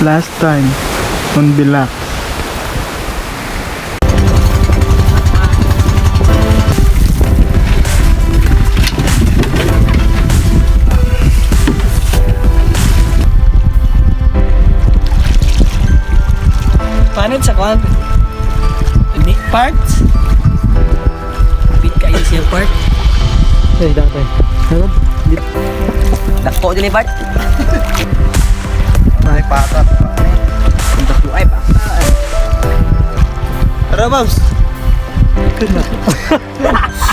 Last time on BELAXED. Panit sa kwan. Ini parts. Bit kayo siya part. Ay, dati. Dako din ni part. Ay, patat. Dako ay patat. Tara, Babs.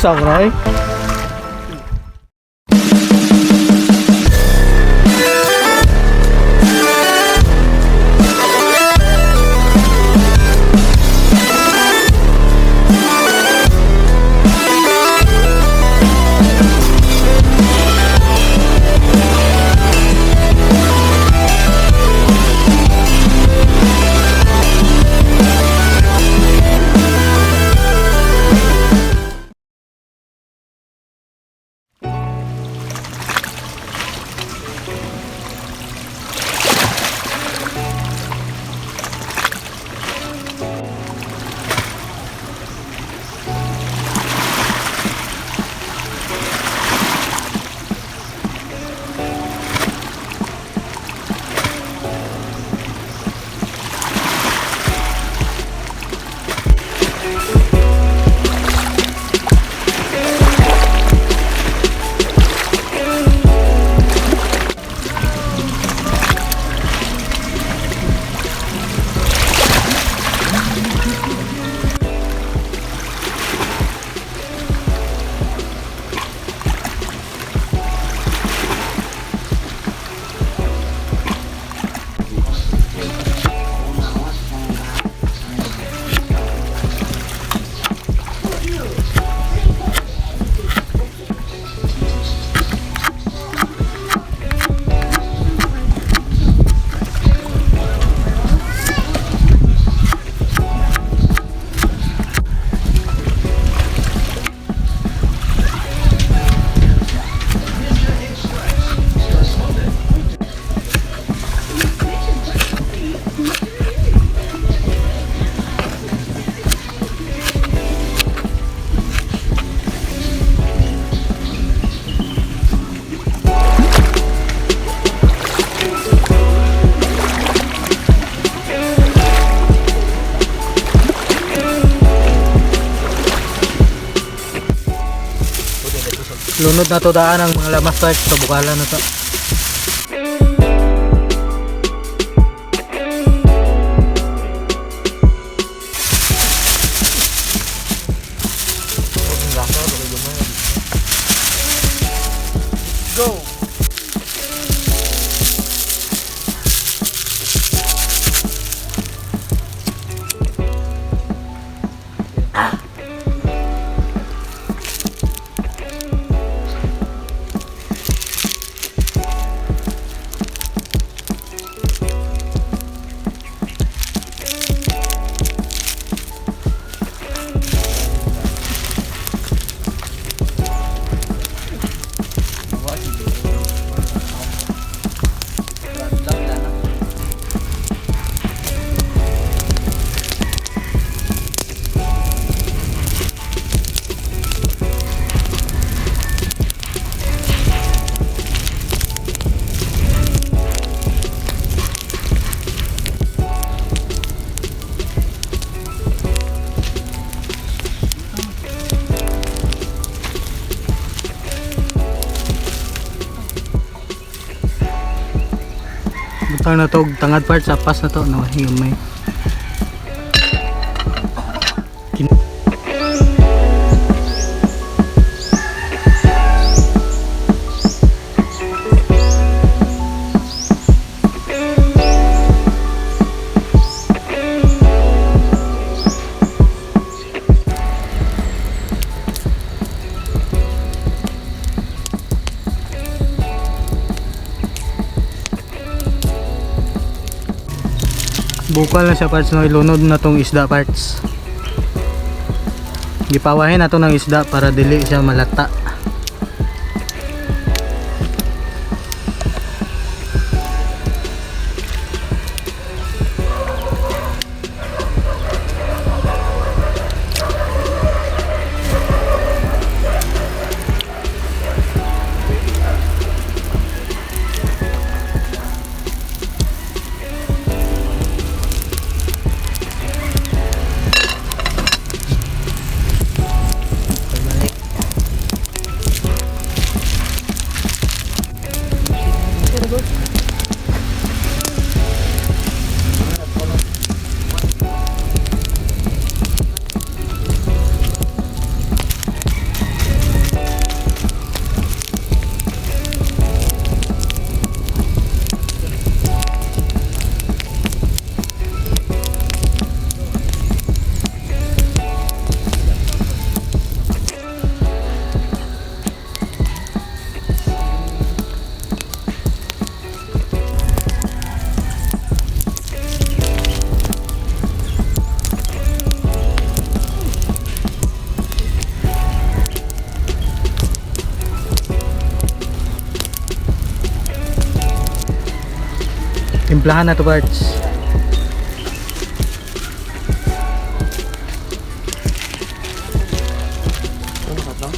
Samurai. Lunod na to daan ang mga lamas parts sa bukalan na to. Go! Butang na to tangad part sa pas na to no hiyumay. Bukal na siya parts no, ilunod na tong isda parts. Gipawahin na to ng isda para dili siya malata. Timplahan na to parts. Ano ka to?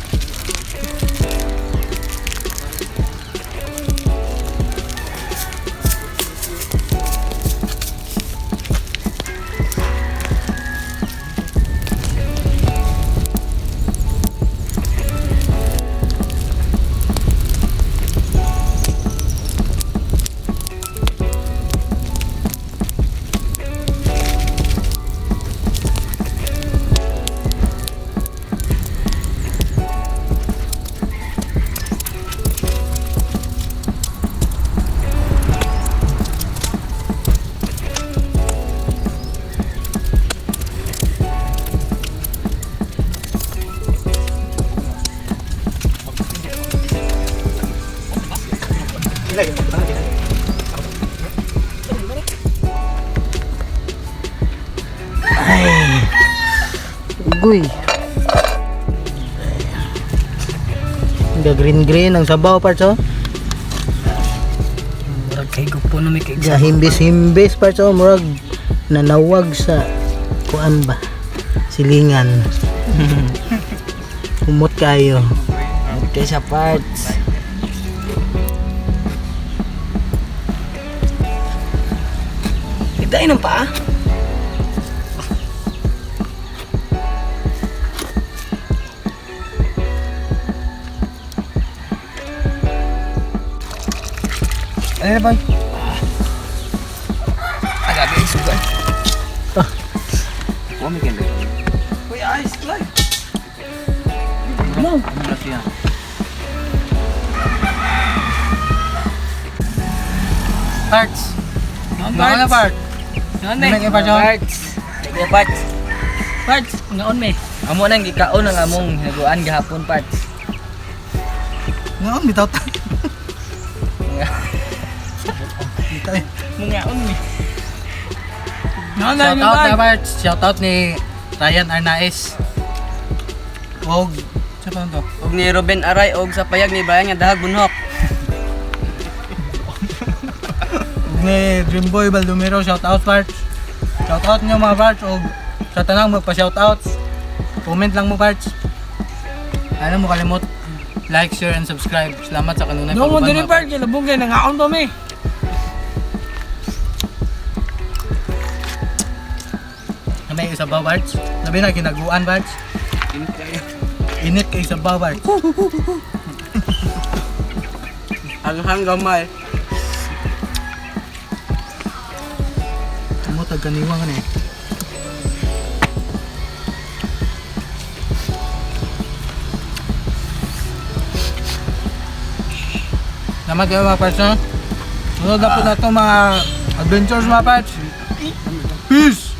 Ay. Ugoy. Nga green ang sabaw parts oh. Murag kay gupo na may kay Ga himbis parts oh, murag nanawag sa kuan ba? Silingan. Umot kayo. Okay sa parts. Higdain ng paa. Ano na ba? Agabi ay sugan. Wami kende. Uy, ice light. No. Ano siya? Parts. Ngaon na part. Ngaon me. May parts. May parts. Parts. Ngaon me. Amo nang gikaon ang among hinaguan gahapon parts. Ngaon bitaw ta. Mungaon ni. Shout out na parts. Shout out ni Ryan Arnaez. Og sa pa to? Og ni Ruben Aray og sa payag ni Brian nga dahag bunhok. Ni Dreamboy Baldomero, shout out parts. Shout out nyo mga parts og sa tanang magpa shout outs. Comment lang mo parts. Ano mo kalimot like, share and subscribe. Salamat sa kanunay No mo pagkuban, diri mga part kay labong kay nangaon pa mi. May isabaw parts. Labi na kinaguan parts. Init kay isabaw parts. Ang gamay. Amo tagkaniwa ka eh. Salamat kayo mga parts no? Sunod na po na ito mga adventures mga parts. Peace!